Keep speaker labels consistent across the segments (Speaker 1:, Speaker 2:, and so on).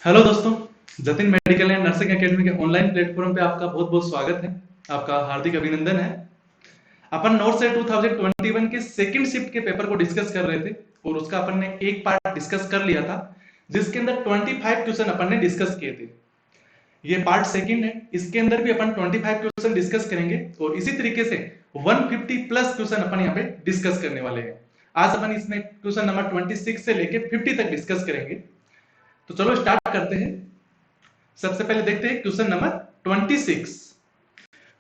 Speaker 1: Hello दोस्तों, Jatin medical and nursing academy के online platform पे आपका बहुत बहुत स्वागत है। आपका हार्दिक अभिनंदन है। अपन नॉर्थ से 2021 के सेकंड शिफ्ट के पेपर को डिस्कस कर रहे थे और उसका अपन ने एक पार्ट डिस्कस कर लिया था, जिसके अंदर 25 क्वेश्चन अपन ने डिस्कस किए थे। ये पार्ट सेकंड है, इसके अंदर भी अपन 25 क्वेश्चन डिस्कस करेंगे और इसी तरीके से 150 प्लस क्वेश्चन अपन यहाँ पे डिस्कस करने वाले हैं। आज अपन इसमें क्वेश्चन नंबर 26 से लेके 50 तक डिस्कस करेंगे। तो चलो स्टार्ट करते हैं। सबसे पहले देखते हैं question number 26।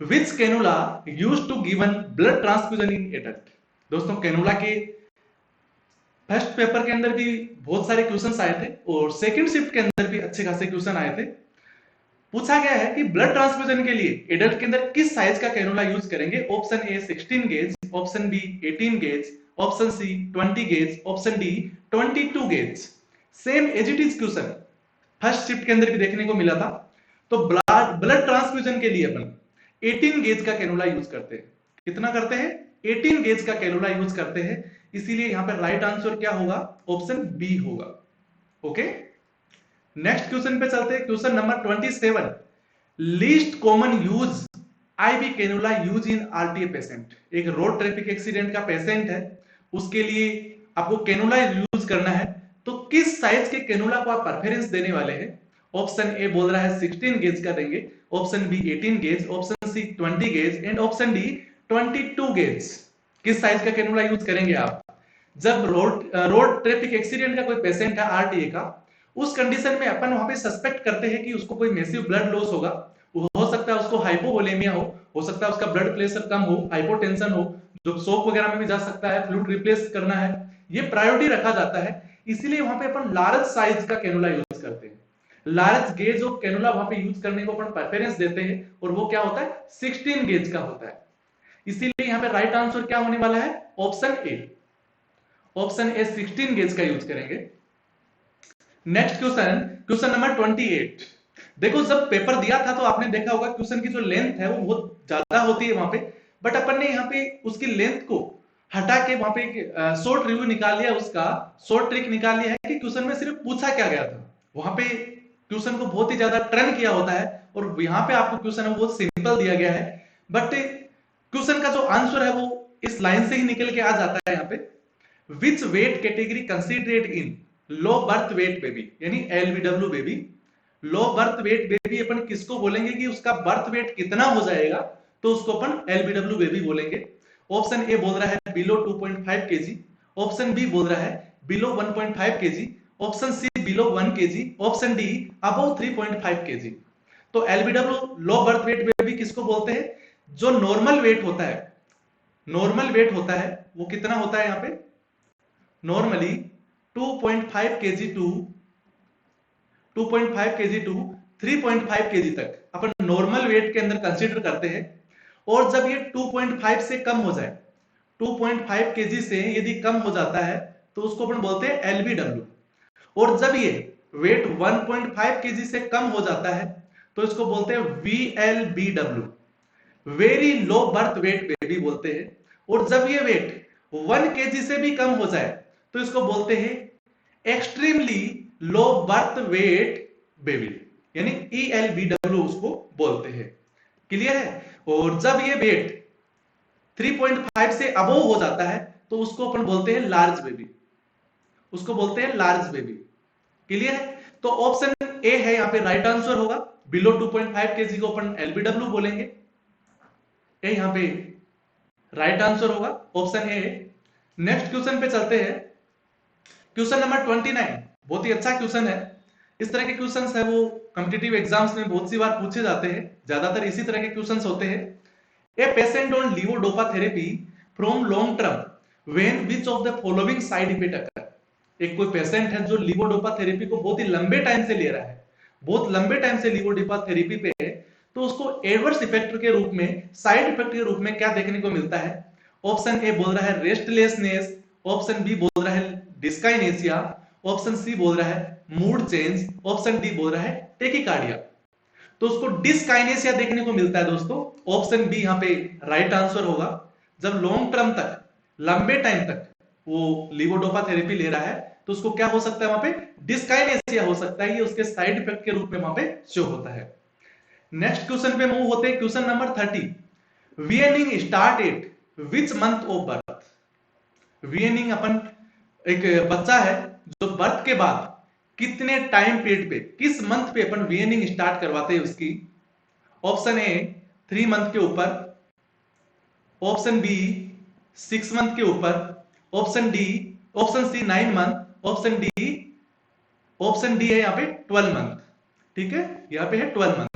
Speaker 1: Which cannula used to given blood transfusion in adult. दोस्तों, कैनुला के फर्स्ट पेपर के अंदर भी बहुत सारे क्वेश्चंस आए थे और सेकंड शिफ्ट के अंदर भी अच्छे खासे क्वेश्चन आए थे। पूछा गया है कि ब्लड ट्रांसफ्यूजन के लिए एडल्ट के अंदर किस साइज का कैनुला यूज करेंगे। Option A 16 gauge, option B 18 gauge, option C 20 gauge, option D 22 gauge. Same as it is question first shift के अंदर भी देखने को मिला था। तो ब्लड ट्रांसफ्यूजन के लिए अपन 18 गेज का कैनुला यूज करते हैं। कितना करते हैं? 18 गेज का कैनुला यूज करते हैं। इसीलिए यहां पर राइट आंसर क्या होगा? ऑप्शन बी होगा। ओके, नेक्स्ट क्वेश्चन पे चलते हैं। Question number 27। Least common use IV cannula use in RTA patient. एक रोड ट्रैफिक एक्सीडेंट का पेशेंट है, उसके लिए आपको कैनुला यूज करना है, तो किस साइज के कैनुला को आप प्रेफरेंस देने वाले हैं? ऑप्शन ए बोल रहा है 16 गेज का देंगे, option B 18 gauge, option C 20 gauge and option D 22 gauge. किस साइज का कैनुला यूज करेंगे आप? जब रोड ट्रैफिक एक्सीडेंट का कोई पेशेंट है आरटीए का, उस कंडीशन में अपन वहां पे सस्पेक्ट करते हैं कि उसको कोई मैसिव ब्लड लॉस होगा। हो सकता है उसको हाइपोवोलेमिया हो सकता है उसका ब्लड प्रेशर कम हो, हाइपोटेंशन हो, जो शॉक वगैरह में भी जा सकता है, फ्लूइड रिप्लेस करना है, ये प्रायोरिटी रखा जाता है। इसीलिए वहां पे अपन लार्ज साइज का कैनुला यूज करते हैं। लार्ज गेज ऑफ कैनुला वहां पे यूज करने को अपन प्रेफरेंस देते हैं और वो क्या होता है? 16 गेज का होता है। इसीलिए यहां पे राइट आंसर क्या होने वाला है? Option A. Option A 16 gauge का यूज करेंगे। Next question, question number 28। देखो, जब पेपर दिया था तो आपने देखा होगा क्वेश्चन की जो लेंथ है वो बहुत ज्यादा होती है वहां पे, बट अपन ने यहाँ पे उसकी लेंथ को हटा के वहां पे एक शॉर्ट रिव्यू निकाल लिया, उसका शॉर्ट ट्रिक निकाल लिया है कि क्वेश्चन में सिर्फ पूछा क्या गया था। वहां पे क्वेश्चन को बहुत ही ज्यादा ट्रेन किया होता है और यहाँ पे आपको क्वेश्चन है बहुत सिंपल दिया गया है, बट क्वेश्चन का जो आंसर है वो इस लाइन से ही निकल के आ जाता है। यहाँ पे which weight category considered in low birth weight baby, यानी LBW baby. Low birth weight baby अपन किसको बोलेंगे कि उसका बर्थ वेट कितना हो जाएगा, तो उसको अपन एलबीडब्ल्यू बेबी बोलेंगे। ऑप्शन ए बोल रहा है बिलो 2.5 केजी, ऑप्शन बी बोल रहा है below 1.5 kg, option C below 1 kg, option D above 3.5 kg. तो LBW low birth weight baby किसको बोलते हैं? जो नॉर्मल वेट होता है, नॉर्मल वेट होता है वो कितना होता है? यहाँ पे normally 2.5 KG to 2.5 KG to 3.5 KG तक अपन नॉर्मल वेट के अंदर कंसीडर करते हैं। और जब ये 2.5 से कम हो जाए, 2.5 केजी से यदि कम हो जाता है तो उसको अपन बोलते हैं एलबीडब्ल्यू। और जब ये वेट 1.5 केजी से कम हो जाता है तो इसको बोलते हैं VLBW, very low birth weight baby बोलते हैं। और जब ये वेट 1 केजी से भी कम हो जाए तो इसको बोलते हैं extremely low birth weight baby, यानी ईएलबीडब्ल्यू उसको बोलते हैं। क्लियर है? और जब ये वेट 3.5 से अबव हो जाता है तो उसको अपन बोलते हैं लार्ज बेबी, उसको बोलते हैं लार्ज बेबी। क्लियर है? तो ऑप्शन ए है यहाँ पे राइट आंसर होगा। बिलो 2.5 केजी को अपन एलबीडब्ल्यू बोलेंगे। ए यहाँ पे राइट आंसर होगा, ऑप्शन ए। नेक्स्ट क्वेश्चन पे चलते हैं। क्वेश्चन नंबर 29 बहुत ही अच्छा क्वेश्चन है। इस तरह के क्वेश्चंस है वो कॉम्पिटिटिव एग्जाम्स में बहुत सी बार पूछे जाते हैं, ज्यादातर इसी तरह के क्वेश्चंस होते हैं। A patient on levodopa therapy from long term when which of the following side effect occur. एक कोई पेशेंट है जो लीवोडोपा थेरेपी को बहुत ही लंबे टाइम से ले रहा है, बहुत लंबे टाइम से लीवोडोपा थेरेपी पे है, तो उसको एडवर्स इफेक्ट के रूप में, साइड इफेक्ट के रूप में क्या देखने को मिलता है? ऑप्शन ए बोल रहा है रेस्टलेसनेस, ऑप्शन बी बोल रहा है डिस्काइनेसिया, ऑप्शन सी बोल रहा है मूड चेंज, ऑप्शन डी बोल रहा है टेकिकार्डिया। तो उसको डिस्काइनेसिया देखने को मिलता है दोस्तों। ऑप्शन बी यहाँ पे राइट आंसर होगा। जब लॉन्ग टर्म तक, लंबे टाइम तक वो लीवोडोपा थेरेपी ले रहा है तो उसको क्या हो सकता है, वहां पे डिस्काइनेसिया हो सकता है, ये उसके साइड इफेक्ट के रूप में वहां पे शो होता है। नेक्स्ट क्वेश्चन पे मूव होते हैं, question number 30। Weaning start at which month of birth? Weaning अपन, एक बच्चा है जो बर्थ के बाद कितने टाइम पीरियड पे, किस मंथ पे अपन वीएनिंग स्टार्ट करवाते हैं उसकी? ऑप्शन ए 3 मंथ के ऊपर, ऑप्शन बी 6 मंथ के ऊपर, option C 9 month, option D है यहाँ पे 12 मंथ। ठीक है, यहाँ पे है 12 मंथ।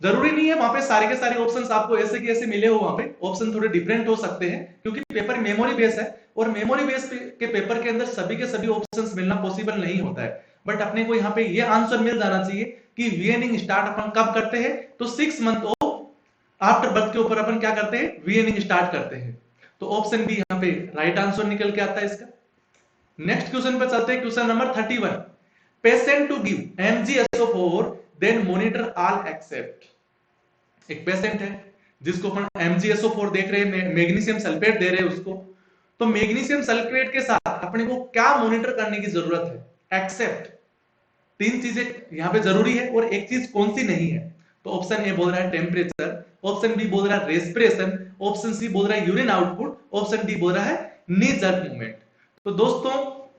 Speaker 1: जरूरी नहीं है वहां पे सारे के सारे ऑप्शंस आपको ऐसे के ऐसे मिले हो, वहां पे ऑप्शन थोड़े डिफरेंट हो सकते हैं क्योंकि पेपर मेमोरी बेस है, और मेमोरी बेस के पेपर के अंदर सभी के सभी ऑप्शंस मिलना पॉसिबल नहीं होता है। बट अपने को यहाँ पे ये आंसर मिल जाना चाहिए कि वीएनिंग स्टार्ट अपन कब करते हैं, तो 6 मंथ ऑफ आफ्टर बर्थ के ऊपर अपन क्या करते हैं, वीएनिंग स्टार्ट करते हैं। तो ऑप्शन बी यहाँ पे राइट आंसर निकल के आता है इसका। नेक्स्ट क्वेश्चन पे चलते हैं, question number 31। Patient to give MgSO4 then monitor all except. एक पेशेंट है जिसको अपन MgSO4 देख रहे हैं, मैग्नीशियम सल्फेट दे रहे हैं उसको, तो मैग्नीशियम सल्फेट के साथ अपने को क्या मॉनिटर करने की जरूरत है, एक्सेप्ट। 3 चीजें यहां पे जरूरी है और एक चीज कौन सी नहीं है? तो ऑप्शन ए बोल रहा है टेम्परेचर, ऑप्शन बी बोल रहा है रेस्पिरेशन, ऑप्शन सी बोल रहा है यूरिन आउटपुट, ऑप्शन डी बोल रहा है नी जर्क मूवमेंट। तो दोस्तों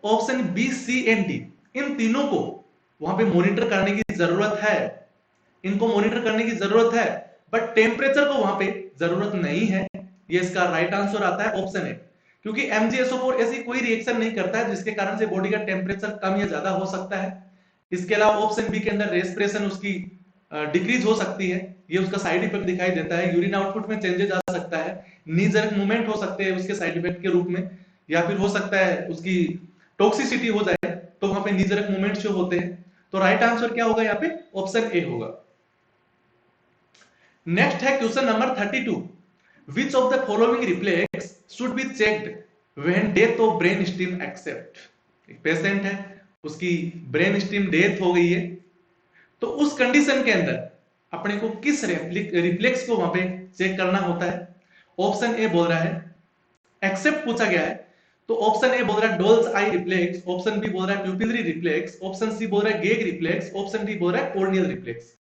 Speaker 1: option B, C and D, इन तीनों को वहां पे मॉनिटर करने की जरूरत है, इनको मॉनिटर करने की जरूरत है, बट टेम्परेचर को वहां पे जरूरत नहीं है। ये इसका राइट आंसर आता है ऑप्शन ए, क्योंकि MgSO4 ऐसी कोई रिएक्शन नहीं करता है जिसके कारण से बॉडी का टेम्परेचर कम या ज्यादा हो सकता है। इसके अलावा ऑप्शन बी के अंदर रेस्पिरेशन उसकी डिक्रीज हो सकती है, ये उसका साइड इफेक्ट दिखाई देता है। यूरिन आउटपुट में चेंजेस आ सकता है, नी जर्क मूवमेंट हो सकते हैं उसके साइड इफेक्ट के रूप में, या फिर हो सकता है उसकी टॉक्सिसिटी हो जाए तो वहां पे नी जर्क मूवमेंट जो होते हैं। तो राइट आंसर क्या होगा यहाँ पे, ऑप्शन ए होगा। नेक्स्ट है question number 32। Which of the following reflex should be checked when death of brain stem except? एक पेशेंट है, उसकी ब्रेन स्टेम डेथ हो गई है, तो उस कंडीशन के अंदर अपने को किस रिफ्लेक्स को वहां पे चेक करना होता है? ऑप्शन ए बोल रहा है एक्सेप्ट पूछा गया है, तो ऑप्शन ए बोल रहा है डोल्स आई रिफ्लेक्स, ऑप्शन बी बोल रहा है प्यूपिलरी रिफ्लेक्स, ऑप्शन सी बोल रहा है गेग रिफ्लेक्स, ऑप्शन डी बोल रहा है कॉर्नियल रिफ्लेक्स।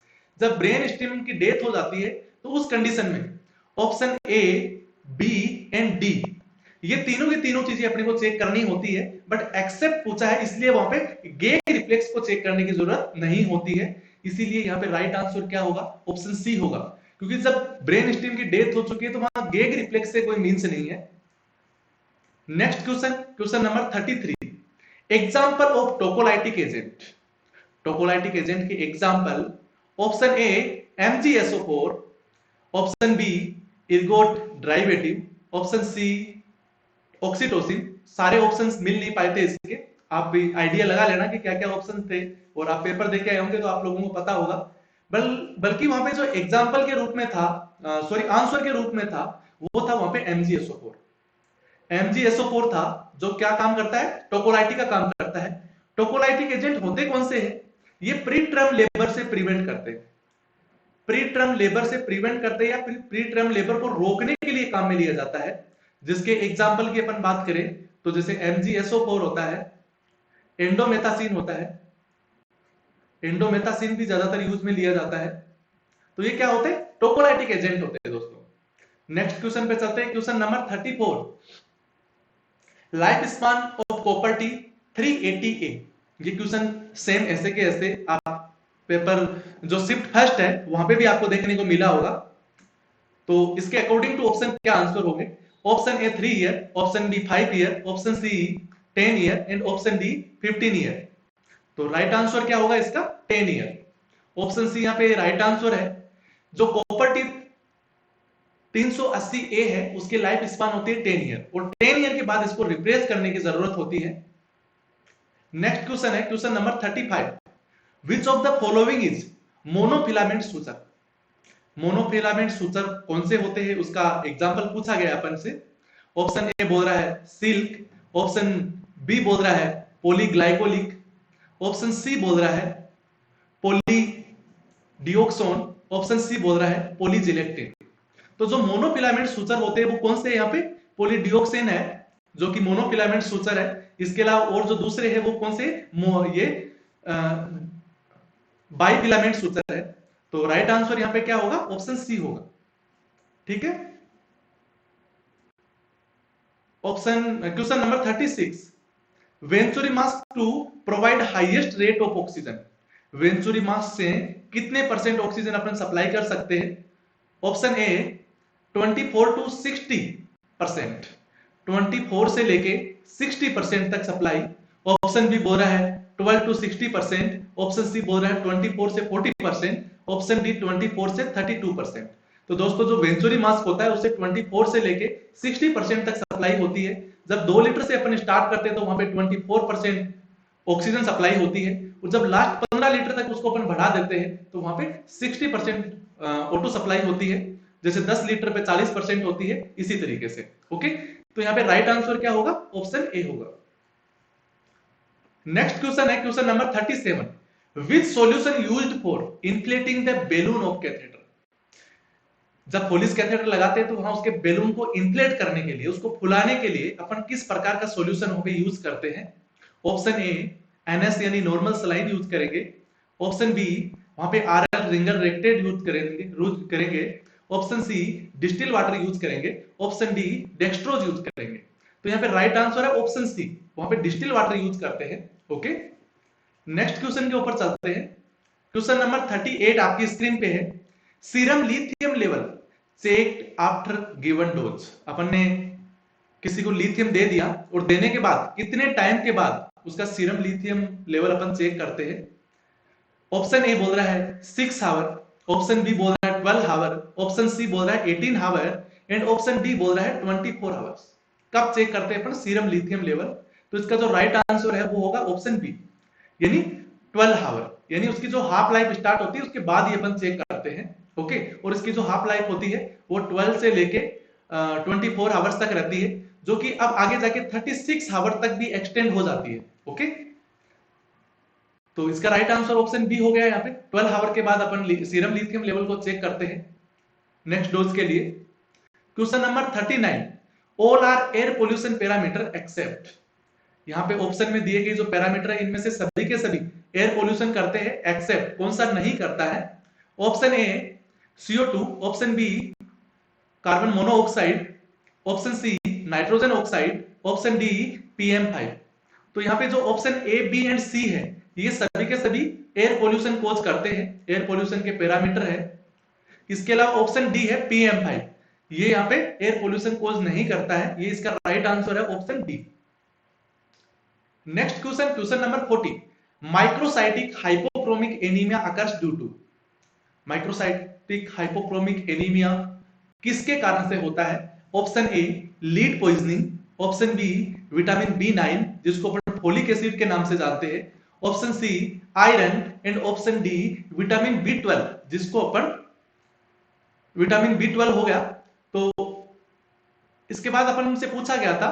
Speaker 1: जब ब्रेन स्टेम की डेथ हो जाती है तो उस कंडीशन में option A, B and D, ये तीनों की तीनों चीजें अपने को चेक करनी होती है, बट एक्सेप्ट पूछा है इसलिए वहां पे गेग रिफ्लेक्स को चेक करने की जरूरत नहीं होती है। इसीलिए यहाँ पे राइट आंसर क्या होगा, ऑप्शन सी होगा, क्योंकि जब ब्रेन स्टेम की डेथ हो चुकी है तो वहां गेग रिफ्लेक्स से कोई मीन्स नहीं है। Next question, question number 33। Example of tocolytic agent. Tocolytic agent के example, option A MgSO4, option B ergot derivative, option C oxytocin. सारे ऑप्शंस मिल नहीं पाए थे इसके, आप भी आइडिया लगा लेना कि क्या क्या ऑप्शन थे, और आप पेपर देख के आए होंगे तो आप लोगों को पता होगा। बल्कि वहां पे जो एग्जांपल के रूप में था, सॉरी आंसर के रूप में था, वो था वहां पे MgSO4। MgSO4 था जो क्या काम करता है, टोकोलाइटिक का काम करता है। टोकोलाइटिक एजेंट होते कौन से हैं? ये प्री टर्म लेबर से प्रिवेंट करते हैं, प्री टर्म लेबर से प्रिवेंट करते हैं, या प्री टर्म लेबर को रोकने के लिए काम में लिया जाता है। जिसके एग्जांपल की अपन बात करें तो जैसे MgSO4 होता है, एंडोमेथासिन होता है, एंडोमेथासिन भी ज्यादातर यूज में लिया जाता है। तो ये क्या होते हैं, टोकोलाइटिक एजेंट होते हैं दोस्तों। नेक्स्ट क्वेश्चन पे चलते हैं, question number 34। Life span of copper T 380A। ये क्वेश्चन सेम ऐसे के ऐसे आप पेपर जो शिफ्ट फर्स्ट है वहां पे भी आपको देखने को मिला होगा। तो इसके अकॉर्डिंग टू ऑप्शन क्या आंसर होंगे? Option A 3 year, option B 5 year, option C 10 year and option D 15 year. तो राइट आंसर क्या होगा इसका, 10 ईयर। ऑप्शन सी यहाँ पे राइट आंसर है। जो कॉपर टी 380A है उसकी लाइफ स्पान होती है 10 ईयर, और 10 ईयर के बाद इसको रिप्लेस करने की जरूरत होती है। नेक्स्ट क्वेश्चन है question number 35। Which of the following is monofilament सूचक? मोनोफिलामेंट सूचक कौन से होते हैं उसका एग्जांपल पूछा गया अपन से। ऑप्शन ए बोल रहा है सिल्क, ऑप्शन बी बोल रहा है पॉलीग्लाइकोलिक, ऑप्शन सी बोल रहा है पॉलीडियोक्सोन, ऑप्शन सी बोल रहा है पॉलीजिलेक्टिन। तो जो मोनोफिलामेंट सूचक होते हैं वो कौन से यहाँ पे, पॉलीडियोक्सिन है, जो कि मोनोफिलामेंट सूचर है। इसके अलावा और जो दूसरे हैं वो कौन से, ये बाइफिलामेंट सूचर है। तो राइट आंसर यहां पे क्या होगा, ऑप्शन सी होगा। ठीक है, question number 36, venturi mask to provide highest rate of oxygen. Venturi mask से कितने परसेंट ऑक्सीजन अपन सप्लाई कर सकते हैं? ऑप्शन ए 24 टू 60%, 24 से लेके 60% तक सप्लाई। ऑप्शन बी बोल रहा है 12 टू 60%, ऑप्शन सी बोल रहा है 24 से 40%, ऑप्शन डी 24 से 32%। तो दोस्तों जो वेंचुरी मास होता है उससे 24 से लेके 60% तक सप्लाई होती है। जब 2 लीटर से अपन स्टार्ट करते हैं तो वहां पे 24% ऑक्सीजन सप्लाई होती है, और जब लास्ट 15 लीटर तक उसको अपन बढ़ा देते हैं तो वहां पे 60% ऑटो सप्लाई होती है। जैसे 10 लीटर पे 40% होती है, इसी तरीके से। ओके, तो यहाँ पे राइट आंसर क्या होगा, ऑप्शन ए होगा। नेक्स्ट क्वेश्चन है question number 37, which solution used for inflating the balloon of catheter. जब पोलिस कैथेटर लगाते हैं तो वहां उसके बैलून को इन्फ्लेट करने के लिए, उसको फुलाने के लिए अपन किस प्रकार का सॉल्यूशन वहां पे यूज करते हैं? ऑप्शन ए एनएस यानी नॉर्मल सलाइन यूज करेंगे। ऑप्शन बी वहां पे आरएल रिंगर रेक्टेड यूज करेंगे। Option C distilled water use करेंगे। ऑप्शन डी डेक्सट्रोज यूज करेंगे। तो यहाँ पे राइट आंसर है ऑप्शन सी, वहां पे डिस्टिल वाटर यूज करते हैं। ओके, नेक्स्ट क्वेश्चन के ऊपर चलते हैं। क्वेश्चन नंबर 38 आपकी स्क्रीन पे है, serum lithium level checked after given dose. अपन ने किसी को लिथियम दे दिया और देने के बाद कितने टाइम के बाद उसका सीरम लिथियम लेवल अपन चेक करते हैं? ऑप्शन ए बोल रहा है 6 आवर, ऑप्शन बी बोल रहा है 12 आवर, ऑप्शन सी बोल रहा है 18 आवर, एंड ऑप्शन डी बोल रहा है 24 आवर्स। कब चेक करते हैं अपन सीरम लिथियम लेवल? तो इसका जो राइट आंसर है वो होगा ऑप्शन बी, यानी 12 आवर, यानी उसकी जो हाफ लाइफ स्टार्ट होती है उसके बाद ही अपन चेक करते हैं। ओके, और इसकी जो हाफ लाइफ होती है वो 12 से लेके 24 आवर्स तक रहती है, जो कि अब आगे जाके 36 आवर तक भी एक्सटेंड हो जाती है। ओके, तो इसका राइट आंसर ऑप्शन बी हो गया। यहाँ पे 12 आवर के बाद अपन सीरम लिथियम लेवल को चेक करते हैं नेक्स्ट डोज के लिए। Question number 39, all are air pollution parameter except. यहाँ पे ऑप्शन में दिए गए जो पैरामीटर है इनमें से सभी के सभी एयर पोल्यूशन करते हैं, एक्सेप्ट कौन सा नहीं करता है? Option A CO2, option B carbon monoxide, option C nitrogen oxide, option D PM5। तो यहाँ पे जो option A B and C है ये सभी के सभी एयर पोल्यूशन कोज करते हैं, एयर पोल्यूशन के पैरामीटर है। इसके अलावा ऑप्शन डी है PM5, ये यहाँ पे एयर पोल्यूशन कोज नहीं करता है, ये इसका राइट आंसर है option D. Next question, question number 40, microcytic hypochromic anaemia occurs due to. Microcytic hypochromic anaemia किसके कारण से होता है? Option A lead poisoning, option B vitamin B9 जिसको अपन फोलिक एसिड के नाम से जानते हैं, option C iron, and option D vitamin B12 जिसको अपन विटामिन B12 हो गया। तो इसके बाद अपन से पूछा गया था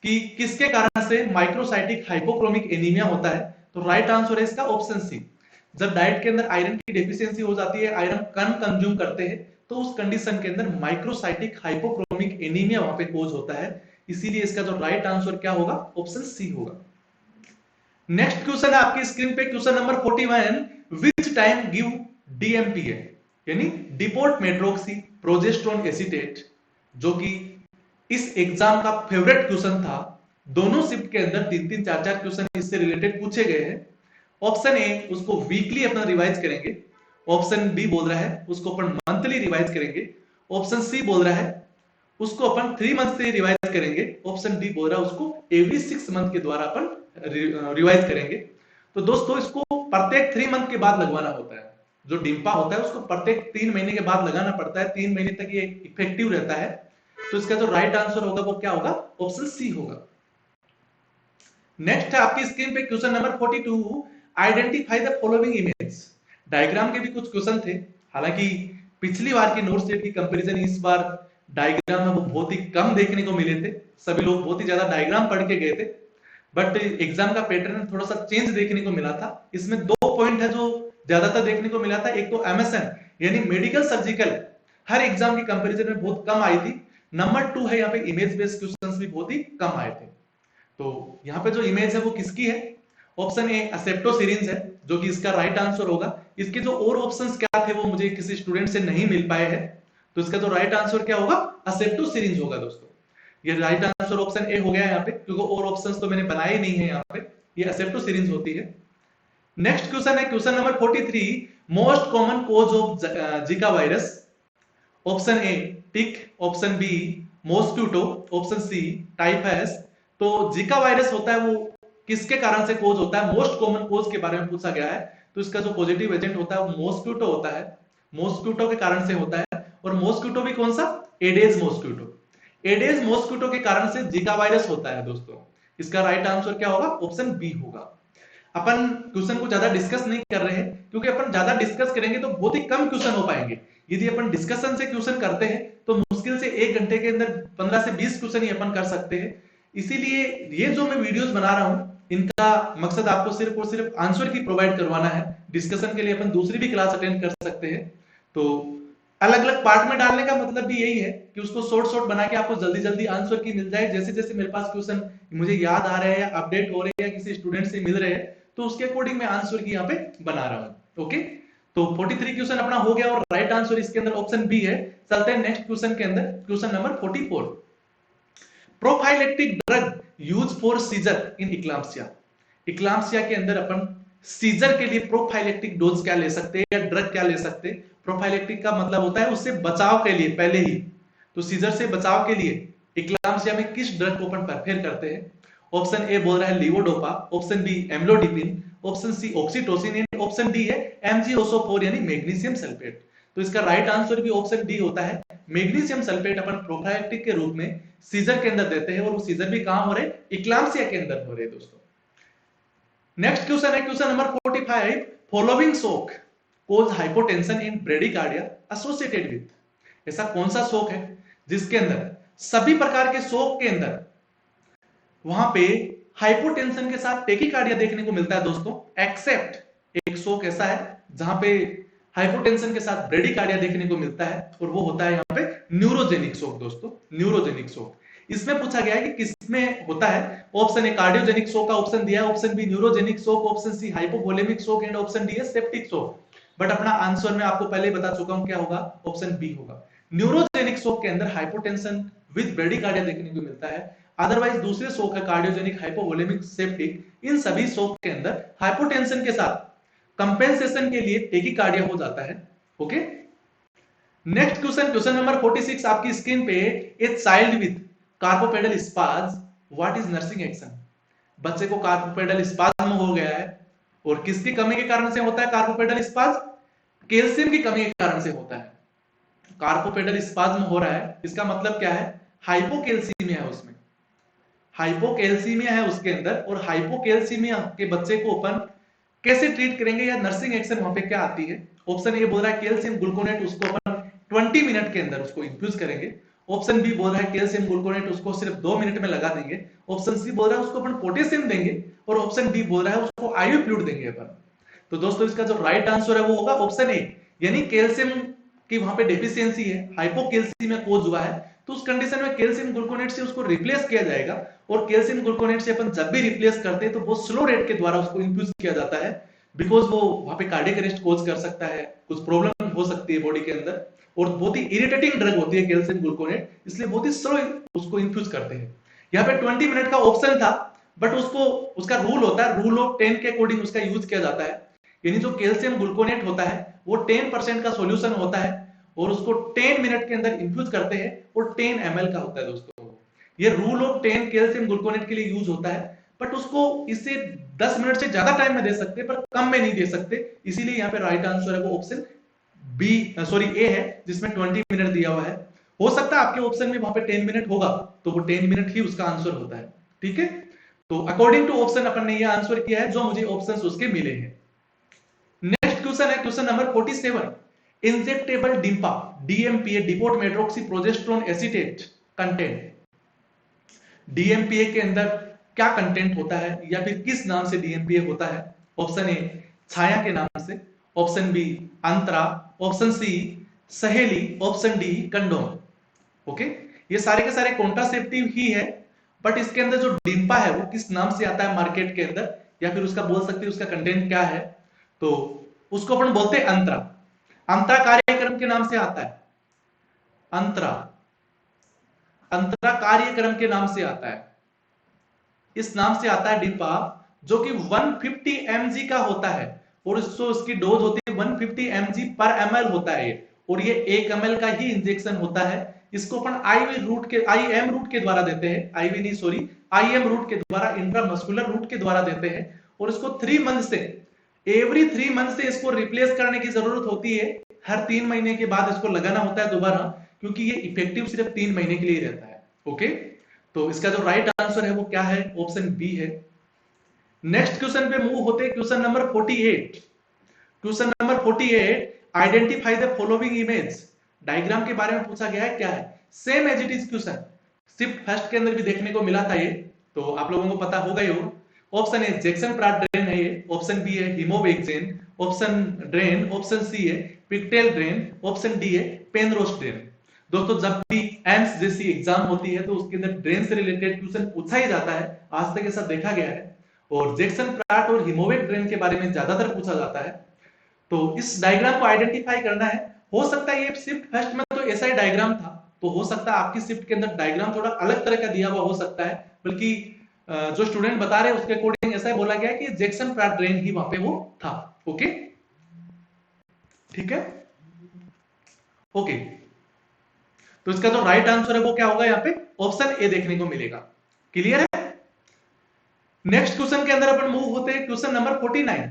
Speaker 1: कि किसके कारण से माइक्रोसाइटिक हाइपोक्रोमिक एनीमिया होता है? तो राइट आंसर है इसका ऑप्शन सी, जब डाइट के अंदर आयरन की डेफिशिएंसी हो जाती है, आयरन कम कंज्यूम करते हैं, तो उस कंडीशन के अंदर माइक्रोसाइटिक हाइपोक्रोमिक एनीमिया वहां पे कोज होता है। इसीलिए इसका जो राइट आंसर क्या होगा? ऑप्शन सी होगा। नेक्स्ट क्वेश्चन है आपकी स्क्रीन पे question number 41, which time give DMPA यानी डिपोर्ट मेट्रोक्सी प्रोजेस्टेरोन एसीटेट, जो कि इस एग्जाम का फेवरेट क्वेश्चन था। दोनों शिफ्ट के अंदर 3-3 4-4 क्वेश्चन इससे रिलेटेड पूछे गए हैं। ऑप्शन ए उसको वीकली अपना रिवाइज करेंगे, ऑप्शन बी बोल रहा है उसको अपन मंथली रिवाइज करेंगे, ऑप्शन सी बोल रहा है उसको अपन 3 मंथ से रिवाइज करेंगे, ऑप्शन डी बोल रहा है उसको एवरी 6 मंथ के द्वारा अपन रिवाइज करेंगे। तो दोस्तों इसको प्रत्येक 3 मंथ के बाद लगवाना होता है, जो डिम्पा होता है उसको प्रत्येक 3 महीने के बाद लगाना पड़ता है, 3 महीने तक ये इफेक्टिव रहता है। तो इसका जो राइट आंसर होगा वो क्या होगा? ऑप्शन सी होगा। नेक्स्ट है आपकी स्क्रीन पे question number 42, identify the following image. Diagram के भी कुछ क्वेश्चन थे, हालांकि पिछली बार की नोट सेट की कंपैरिजन इस बार डायग्राम में वो बहुत ही कम देखने को मिले थे, सभी लोग बहुत ही ज्यादा डायग्राम पढ़ के गए थे, बट एग्जाम का पैटर्न थोड़ा सा चेंज देखने को मिला था। इसमें 2 पॉइंट है जो ज्यादातर देखने को मिला था, एक तो MSN यानी मेडिकल सर्जिकल हर एग्जाम की कंपैरिजन में बहुत कम आई थी, नंबर 2 है यहाँ पे इमेज बेस्ड क्वेश्चन क्वेश्चंस भी बहुत ही कम आए थे। तो यहाँ पे जो इमेज है वो किसकी है? ऑप्शन ए असेप्टोसिरिंज है, जो कि इसका राइट आंसर होगा। इसके जो और ऑप्शंस क्या थे वो मुझे किसी स्टूडेंट से नहीं मिल पाए हैं, तो इसका जो राइट आंसर क्या होगा? असेप्टोसिरिंज होगा दोस्तों। ये राइट आंसर ऑप्शन ए हो गया यहाँ पे, क्योंकि और ऑप्शंस तो मैंने बनाए ही नहीं है यहाँ पे, ये असेप्टोसिरिंज होती है। नेक्स्ट क्वेश्चन है question number 43, most common cause of Zika virus. Option A tick, option B mosquito, option C typhus. तो जिका वायरस होता है वो किसके कारण से कोज होता है? मोस्ट कॉमन कोज के बारे में पूछा गया है, तो इसका जो पॉजिटिव एजेंट होता है वो मॉस्क्यूटो होता है, मॉस्क्यूटो के कारण से होता है। और मॉस्क्यूटो भी कौन सा? एडेज मॉस्क्यूटो। एडेज मॉस्क्यूटो के कारण से जिका वायरस होता है दोस्तों। इसका राइट आंसर क्या होगा? ऑप्शन बी होगा। अपन क्वेश्चन को ज्यादा डिस्कस नहीं कर रहे हैं, क्योंकि अपन ज्यादा डिस्कस करेंगे तो बहुत ही कम क्वेश्चन हो पाएंगे। यदि अपन डिस्कशन से क्वेश्चन करते हैं तो मुश्किल से 1 घंटे के अंदर 15 से 20 क्वेश्चन ही अपन कर सकते हैं। इसीलिए ये जो मैं वीडियोस बना रहा हूं, इनका मकसद आपको सिर्फ और सिर्फ आंसर की प्रोवाइड करवाना है। डिस्कशन के लिए अपन दूसरी भी क्लास अटेंड कर सकते हैं। तो अलग अलग पार्ट में डालने का मतलब भी यही है कि उसको शॉर्ट शॉर्ट बना के आपको जल्दी जल्दी आंसर की मिल जाए। जैसे जैसे मेरे पास क्वेश्चन मुझे याद आ रहे हैं या अपडेट हो रहे हैं या किसी स्टूडेंट से मिल रहे हैं, तो उसके अकॉर्डिंग मैं आंसर की यहाँ पे बना रहा हूं। ओके, तो 43 क्वेश्चन अपना हो गया और राइट आंसर इसके अंदर ऑप्शन बी है। चलते हैं नेक्स्ट क्वेश्चन के अंदर, question number 44, prophylactic drug use for seizure in eclampsia. Eclampsia के अंदर अपन सीजर के लिए प्रोफाइलेक्टिक डोज क्या ले सकते हैं या ड्रग क्या ले सकते हैं? प्रोफाइलेक्टिक का मतलब होता है उससे बचाव के लिए पहले ही, तो सीजर से बचाव के लिए इक्लाम्सिया में किस ड्रग को अपन प्रेफर करते हैं? ऑप्शन ए बोल रहा है levodopa, option B amlodipine, option C oxytocin, option D है एमजीओसो4 यानी मैग्नीशियम सल्फेट। तो इसका राइट आंसर भी ऑप्शन डी होता है। मैग्नीशियम सल्फेट अपन प्रोफाइलेक्टिक के रूप में सीजर के अंदर देते हैं, और वो सीजर भी कहां हो रहे? इक्लाम्सिया के अंदर हो रहे दोस्तों। नेक्स्ट क्वेश्चन है question number 45, following shock cause hypotension in bradycardia associated with. ऐसा कौन सा शॉक है जिसके अंदर सभी प्रकार के शॉक के अंदर वहां पे हाइपोटेंशन के साथ टेकिकार्डिया देखने को मिलता है दोस्तों, एक्सेप्ट एक शॉक ऐसा है जहां पे हाइपोटेंशन के साथ ब्रेडिकार्डिया देखने को मिलता है, और वो होता है यहाँ पे न्यूरोजेनिक शॉक दोस्तों, न्यूरोजेनिक शॉक। इसमें पूछा गया है कि किसमें होता है? ऑप्शन ए कार्डियोजेनिक शॉक का ऑप्शन दिया है, option B neurogenic shock, option C hypovolaemic shock and option D है सेप्टिक शॉक। बट अपना आंसर मैं आपको पहले ही बता चुका हूं क्या होगा, ऑप्शन बी होगा। न्यूरोजेनिक शॉक के अंदर हाइपोटेंशन विद ब्रेडिकार्डिया देखने को मिलता है। अदरवाइज दूसरे शॉक है कार्डियोजेनिक, हाइपोवोलेमिक, सेप्टिक, इन सभी शॉक के अंदर हाइपोटेंशन के साथ कंपेंसेशन के लिए टेकिकार्डिया हो जाता है। Okay, next question, question number 46 आपकी स्क्रीन पे, a child with carpopedal spasm, what is nursing action. बच्चे को कार्पोपेडल स्पाज्म हो गया है, और किसकी कमी के कारण से होता है कार्पोपेडल स्पाज्म? कैल्शियम की कमी के कारण से होता है। कार्पोपेडल स्पाज्म हो रहा है, इसका मतलब क्या है? हाइपोकैल्सीमिया है उसमें, हाइपोकैल्सीमिया है उसके अंदर, और हाइपोकैल्सीमिया के बच्चे को अपन कैसे ट्रीट करेंगे या नर्सिंग एक्शन वहां पे क्या आती है? ऑप्शन ए बोल रहा है कैल्शियम ग्लूकोनेट, उसको अपन 20 मिनट के अंदर उसको इन्फ्यूज करेंगे। ऑप्शन बी बोल रहा है कैल्शियम ग्लूकोनेट, उसको सिर्फ 2 मिनट में लगा देंगे। ऑप्शन सी बोल रहा है उसको अपन पोटेशियम देंगे, और ऑप्शन डी बोल रहा है उसको आईवी फ्लूइड देंगे अपन। तो दोस्तों इसका जो राइट आंसर है वो होगा ऑप्शन ए, यानी कैल्शियम की वहां पे डेफिशिएंसी है, हाइपोकैल्सीमिया कोज हुआ है, तो उस कंडीशन में कैल्शियम ग्लूकोनेट से उसको रिप्लेस किया जाएगा। और कैल्शियम ग्लूकोनेट से अपन जब भी रिप्लेस करते हैं तो बहुत स्लो रेट के द्वारा उसको इन्फ्यूज किया जाता है, बिकॉज वो वहां पे कार्डियक अरेस्ट कोज कर सकता है, कुछ प्रॉब्लम हो सकती है बॉडी के अंदर, और बहुत ही इरिटेटिंग ड्रग होती है कैल्शियम ग्लूकोनेट, इसलिए बहुत ही स्लो उसको इन्फ्यूज करते हैं। यहाँ पे 20 मिनट का ऑप्शन था, बट उसको उसका रूल होता है, रूल ऑफ 10 के अकॉर्डिंग उसका यूज किया जाता है। यानी जो कैल्शियम ग्लूकोनेट होता है वो 10% का सॉल्यूशन होता है, और उसको 10 मिनट के अंदर इन्फ्यूज करते हैं, और 10 ml का होता है दोस्तों। ये रूल ऑफ 10 कैल्शियम ग्लूकोनेट के लिए यूज होता है, बट उसको इससे 10 मिनट से ज्यादा टाइम में दे सकते पर कम में नहीं दे सकते। इसीलिए यहाँ पे राइट आंसर है वो ऑप्शन बी, सॉरी ए है, जिसमें 20 मिनट दिया हुआ है। हो सकता है आपके ऑप्शन में वहां पे 10 मिनट होगा, तो वो 10 मिनट ही उसका आंसर होता है। ठीक है, तो अकॉर्डिंग टू ऑप्शन अपन ने ये आंसर किया है जो मुझे ऑप्शंस उसके मिले हैं। नेक्स्ट क्वेश्चन है question number 47, injectable DMPA DMPA depot medroxyprogesterone acetate content. DMPA के अंदर क्या कंटेंट होता है, या फिर किस नाम से डीएमपीए होता है? ऑप्शन ए छाया के नाम से, ऑप्शन बी अंतरा, ऑप्शन सी सहेली, ऑप्शन डी कंडोम। ओके, ये सारे के सारे कॉन्ट्रासेप्टिव ही है, बट इसके अंदर जो डिम्पा है वो किस नाम से आता है मार्केट के अंदर, या फिर उसका बोल सकते हैं उसका कंटेंट क्या है, तो उसको अपन बोलते हैं अंतरा। अंतरा कार्यक्रम के नाम से आता है, अंतरा, अंतरा कार्यक्रम के नाम से आता है, इस नाम से आता है डिम्पा, जो कि 150 mg का होता है और उसकी डोज होती है 150 mg पर ml होता है, और ये 1 ml का ही इंजेक्शन होता है। इसको अपन आईवी रूट के, आईएम रूट के द्वारा देते हैं, आईवी नहीं सॉरी, आईएम रूट के द्वारा, इंट्रामस्कुलर रूट के द्वारा देते हैं, और इसको 3 मंथ से, एवरी 3 मंथ से इसको रिप्लेस करने की जरूरत होती है। हर 3 महीने के बाद इसको लगाना होता है दोबारा, क्योंकि ये इफेक्टिव सिर्फ 3 महीने के लिए रहता है। ओके, तो इसका जो राइट आंसर है वो क्या है, ऑप्शन बी है। नेक्स्ट क्वेश्चन पे मूव होते हैं, question number 48। Question number 48, identify the following image. Diagram के बारे में पूछा गया है, क्या है, same as it is question, shift first के अंदर भी देखने को मिला था ये, तो आप लोगों को पता होगा ही हो। Option A Jackson Pratt drain है ये, ऑप्शन बी है हिमोवेक्जेन, ऑप्शन ड्रेन, ऑप्शन सी है पिक्टेल ड्रेन, ऑप्शन डी है पेनरोस ड्रेन। दोस्तों जब भी एम्स जैसी एग्जाम होती है तो उसके अंदर ड्रेन से रिलेटेड क्वेश्चन पूछा ही जाता है, आज तक ऐसा देखा गया है, और जैक्सन प्राट और हिमोवेक ड्रेन के बारे में ज्यादातर पूछा जाता है। तो इस डायग्राम को आइडेंटिफाई करना है। हो सकता है ये शिफ्ट फर्स्ट में तो ऐसा ही डायग्राम था, तो हो सकता है आपकी शिफ्ट के अंदर डायग्राम थोड़ा अलग तरह का दिया हुआ हो सकता है, बल्कि जो स्टूडेंट बता रहे हैं उसके अकॉर्डिंग ऐसा बोला गया है कि जैक्सन प्राट ड्रेन ही वहां पे वो था। ओके, ठीक है, ओके, तो इसका जो राइट आंसर है वो क्या होगा, यहाँ पे ऑप्शन ए देखने को मिलेगा। क्लियर है। नेक्स्ट क्वेश्चन के अंदर अपन मूव होते हैं, question number 49,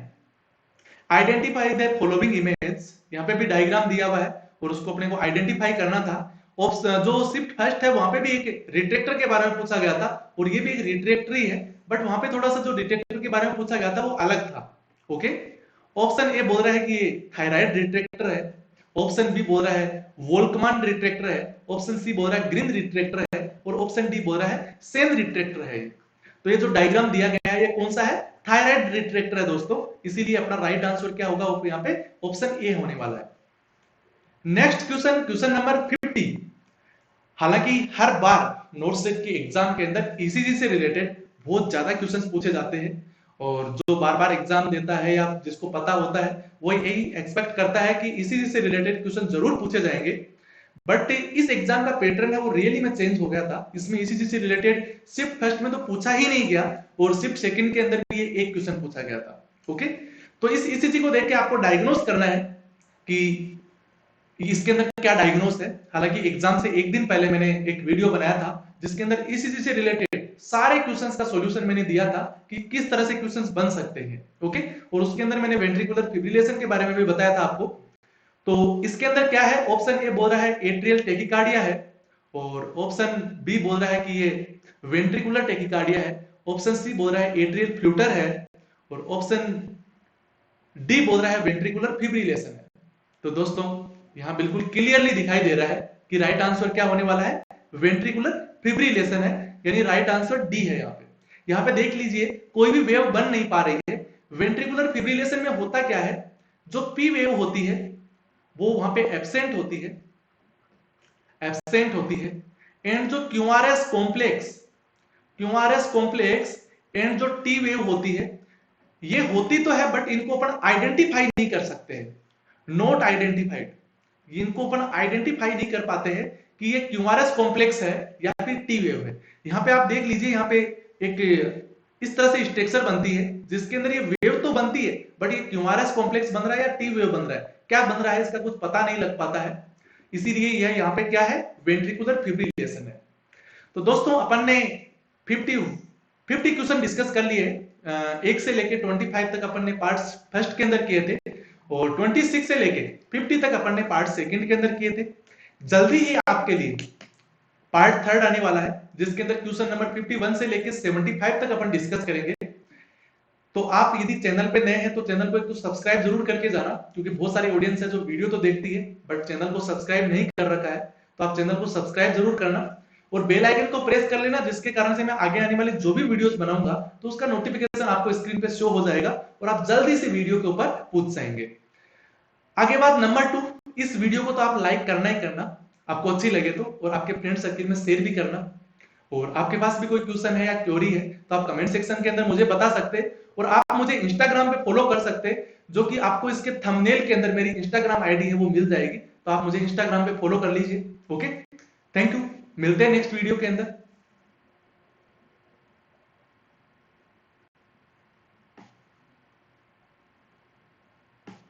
Speaker 1: identify the following image. यहाँ पे भी डायग्राम दिया हुआ है और उसको अपने को आइडेंटिफाई करना था। जो शिफ्ट फर्स्ट है वहां पे भी एक रिट्रैक्टर के बारे में पूछा गया था, और ये भी एक रिट्रैक्टर ही है, बट वहां पे थोड़ा सा जो रिट्रैक्टर के बारे में पूछा गया था वो अलग था। ओके, ऑप्शन ए बोल रहा है कि थायराइड रिट्रैक्टर है, ऑप्शन बी बोल रहा है वोल्कमान रिट्रैक्टर है, ऑप्शन सी बोल रहा है ग्रीन रिट्रैक्टर है, और ऑप्शन डी बोल रहा है सेन रिट्रैक्टर है। तो ये जो डायग्राम दिया गया है ये कौन सा है, थायराइड रिट्रैक्टर है दोस्तों, इसीलिए अपना राइट आंसर क्या होगा, वो यहाँ पे ऑप्शन ए होने वाला है। Next question, question number 50। हालांकि हर बार नोट सेट के एग्जाम के अंदर ईसीजी से रिलेटेड बहुत ज्यादा क्वेश्चंस पूछे जाते हैं, और जो बार बार एग्जाम देता है या जिसको पता होता है वो यही एक्सपेक्ट करता है कि ईसीजी से रिलेटेड क्वेश्चन जरूर पूछे जाएंगे। बट इस एग्जाम का पैटर्न है वो रियली में चेंज हो गया था। इसमें ईसीजी से रिलेटेड शिफ्ट फर्स्ट में तो पूछा ही नहीं गया, और शिफ्ट सेकंड के अंदर भी ये एक क्वेश्चन पूछा गया था। ओके, तो इस ईसीजी को देख के आपको डायग्नोस करना है कि इसके अंदर क्या डायग्नोस है। हालांकि एग्जाम से एक दिन पहले मैंने एक वीडियो बनाया था जिसके अंदर ईसीजी से रिलेटेड सारे क्वेश्चंस का सॉल्यूशन मैंने दिया था कि किस तरह से क्वेश्चंस बन सकते हैं। ओके, और उसके अंदर मैंने वेंट्रिकुलर फिब्रिलेशन के बारे में भी बताया था आपको। तो इसके अंदर क्या है, ऑप्शन ए बोल रहा है एट्रियल टेकिकार्डिया है, और ऑप्शन बी बोल रहा है कि ये वेंट्रिकुलर टेकिकार्डिया है, ऑप्शन सी बोल रहा है एट्रियल फ्लूटर है, और ऑप्शन डी बोल रहा है वेंट्रिकुलर फिब्रिलेशन है। तो दोस्तों यहां बिल्कुल क्लियरली दिखाई दे रहा है कि राइट आंसर क्या होने वाला है, वेंट्रिकुलर फिब्रिलेशन है, यानी राइट आंसर डी है। यहाँ पे देख लीजिए कोई भी वेव बन नहीं पा रही है। वेंट्रिकुलर फिब्रिलेशन में होता क्या है, जो पी वेव होती है वो वहां पे एब्सेंट होती है, एब्सेंट होती है, एंड जो क्यूआरएस कॉम्प्लेक्स एंड जो टी वेव होती है ये होती तो है, बट इनको अपन आइडेंटिफाई नहीं कर सकते हैं, नॉट आइडेंटिफाइड। इनको अपन आइडेंटिफाई नहीं कर पाते हैं कि ये क्यूआरएस कॉम्प्लेक्स है या फिर टी वेव है। यहाँ पे आप देख लीजिए, यहाँ पे एक इस तरह से स्ट्रक्चर बनती है जिसके अंदर ये वेव तो बनती है, बट ये क्यूआरएस कॉम्प्लेक्स बन रहा है या टी वेव बन रहा है, क्या बन रहा है इसका कुछ पता नहीं लग पाता है। इसीलिए यह यहाँ पे क्या है, वेंट्रिकुलर फिब्रिलेशन है। तो दोस्तों अपन ने 50 क्वेश्चन डिस्कस कर लिए, 1 से लेके 25 तक अपन ने पार्ट फर्स्ट के अंदर किए थे, और 26 से लेके 50 तक अपन ने पार्ट सेकंड के अंदर किए थे। जल्दी ही आपके लिए पार्ट थर्ड आने वाला है जिसके अंदर क्वेश्चन नंबर 51 से लेके 75 तक अपन डिस्कस करेंगे। तो आप यदि चैनल पे नए हैं तो चैनल को एक तो सब्सक्राइब जरूर करके जाना, क्योंकि बहुत सारी ऑडियंस है जो वीडियो तो देखती है बट चैनल को सब्सक्राइब नहीं कर रखा है, तो आप चैनल को सब्सक्राइब जरूर करना और बेल आइकन को प्रेस कर लेना, जिसके कारण से मैं आगे आने वाली जो भी वीडियोस बनाऊंगा तो उसका नोटिफिकेशन आपको स्क्रीन पे शो हो जाएगा और आप जल्दी से वीडियो के ऊपर पूछ जाएंगे। आगे बात नंबर 2, इस वीडियो को तो आप लाइक करना ही करना, आपको अच्छी लगे तो, और आपके फ्रेंड सर्किल में शेयर भी करना। और आपके पास भी कोई क्वेश्चन है या क्वेरी है तो आप कमेंट सेक्शन के अंदर मुझे बता सकते हैं, और आप मुझे इंस्टाग्राम पे फॉलो कर सकते हैं, जो कि आपको इसके थंबनेल के अंदर मेरी इंस्टाग्राम आईडी है वो मिल जाएगी, तो आप मुझे इंस्टाग्राम पे फॉलो कर लीजिए। ओके, थैंक यू, मिलते हैं नेक्स्ट वीडियो के अंदर।